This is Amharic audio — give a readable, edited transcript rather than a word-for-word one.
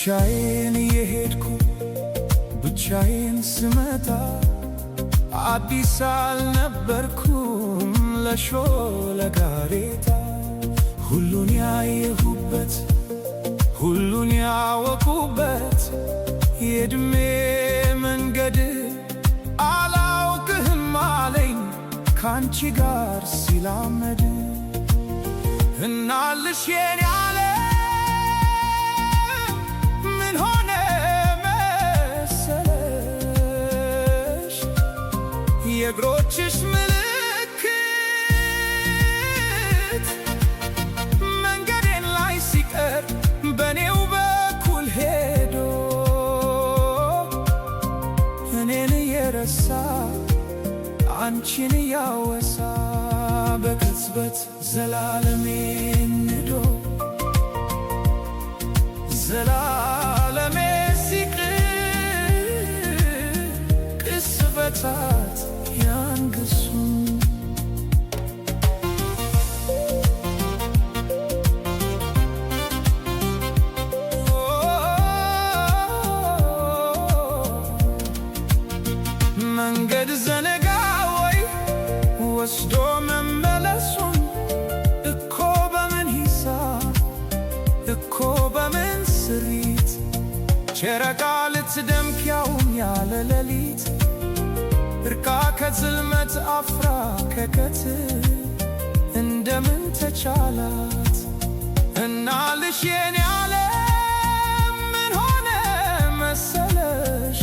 ብቻዬን የሄድኩ ብቻዬን ስመጣ አዲስ አልነበርኩም ለሾለ ጋሬጣ። ሁሉን ያየሁበት ሁሉን ያወቁበት የዕድሜ መንገድ አላውቅህም አለኝ ካንቺ ጋር ሲላመድ። እናልሽ የኔ ዓለም ምን ሆነ መሰለሽ የእግሮችሽ ምልክት መንገዴን ላይ ሲቀር በኔው በኩል ሄዶ እኔን እየረሳ አንቺን እያወሳ በቅጽበት ዘላለሜን ንዶ ዘላለሜ ሲቅር ቅስፈታት ያንግሱ። መንገድ ዘነጋ ወይ ወስዶ መመለሱን እኮ በምን ሂሳብ እኮ በምን ስሪት ጨረቃ ልትደምቅ ያውም ያለ ሌሊት እርቃ ከጽልመት አፍራ ከቀትር እንደምን ተቻላት? እናልሽ የኔ ዓለም ምን ሆነ መሰለሽ